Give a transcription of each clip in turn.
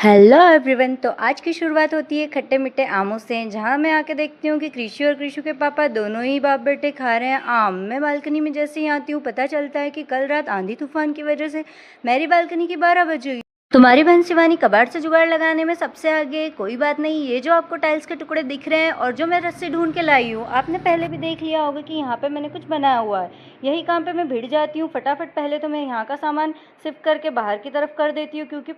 Hello everyone. तो आज की शुरुआत होती है खट्टे मीठे आमों से, जहाँ मैं आके देखती हूँ कि कृषि और कृषि के पापा दोनों ही बाप बेटे खा रहे हैं आम। मैं बालकनी में जैसे ही आती हूँ पता चलता है कि कल रात आंधी तूफान की वजह से मेरी बालकनी की 12 बज गई। तुम्हारी बहन शिवानी कबाड़ से जुगाड़ लगाने में सबसे आगे। कोई बात नहीं, ये जो आपको टाइल्स के टुकड़े दिख रहे हैं और जो मैं रस्सी ढूंढ के लाई हूँ, आपने पहले भी देख लिया होगा कि यहाँ पे मैंने कुछ बनाया हुआ है। यही काम पे मैं भिड़ जाती हूँ फटाफट। पहले तो मैं यहाँ का सामान शिफ्ट करके बाहर की तरफ कर देती हूँ, क्योंकि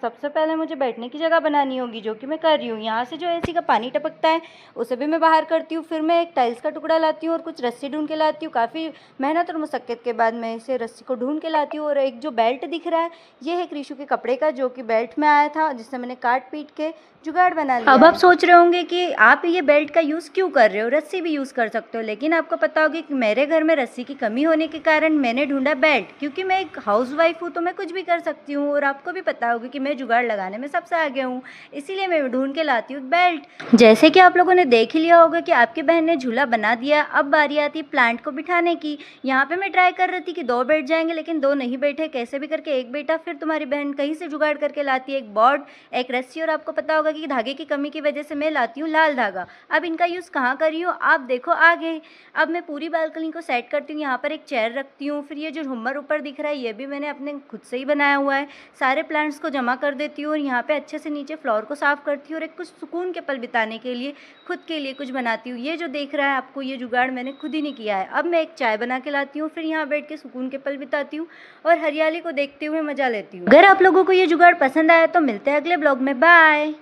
सबसे पहले मुझे बैठने की जगह बनानी होगी, जो कि मैं कर रही हूँ। यहाँ से जो एसी का पानी टपकता है उसे भी मैं बाहर करती हूँ। फिर मैं एक टाइल्स का टुकड़ा लाती हूँ और कुछ रस्सी ढूंढ के लाती हूँ। काफ़ी मेहनत और मुशक्कत के बाद मैं इसे रस्सी को ढूंढ के लाती हूँ। और एक जो बेल्ट दिख रहा है, ये है कृषि के कपड़े का, जो कि बेल्ट में आया था, जिससे मैंने काट पीट के जुगाड़ बना लिया। अब आप सोच रहे होंगे कि आप ये बेल्ट का यूज़ क्यों कर रहे हो, रस्सी भी यूज़ कर सकते हो। लेकिन आपको पता होगा कि मेरे घर में रस्सी की कमी होने के कारण मैंने ढूंढा बेल्ट, क्योंकि मैं एक हाउसवाइफ हूँ तो मैं कुछ भी कर सकती हूँ। और आपको भी पता होगा कि मैं जुगाड़ लगाने में सबसे आगे हूँ, इसीलिए मैं ढूंढ के लाती हूँ बेल्ट। जैसे कि आप लोगों ने देख ही लिया होगा कि आपकी बहन ने झूला बना दिया। अब बारी आती है प्लांट को बिठाने की। यहाँ पे मैं ट्राई कर रही थी कि 2 बैठ जाएंगे, लेकिन 2 नहीं बैठे। कैसे भी करके एक बेटा। फिर तुम्हारी बहन कहीं से जुगाड़ करके लाती है एक बोर्ड, एक रस्सी, और आपको पता होगा कि धागे की कमी की वजह से मैं लाती हूँ लाल धागा। अब इनका यूज़ कहाँ कर रही हूँ आप देखो आगे। अब मैं पूरी बालकनी को सेट करती हूँ। यहाँ पर एक चेयर रखती हूँ। फिर ये जो झूमर ऊपर दिख रहा है, ये भी मैंने अपने खुद से ही बनाया हुआ है। सारे प्लांट्स को जमा कर देती हूँ और यहाँ पे अच्छे से नीचे फ्लोर को साफ करती हूँ और एक कुछ सुकून के पल बिताने के लिए खुद के लिए कुछ बनाती हूँ। ये जो देख रहा है आपको, ये जुगाड़ मैंने खुद ही नहीं किया है। अब मैं एक चाय बना के लाती हूँ, फिर यहाँ बैठ के सुकून के पल बिताती हूँ और हरियाली को देखते हुए मजा लेती हूँ। अगर आप लोगों को ये जुगाड़ पसंद आया तो मिलते हैं अगले ब्लॉग में। बाय।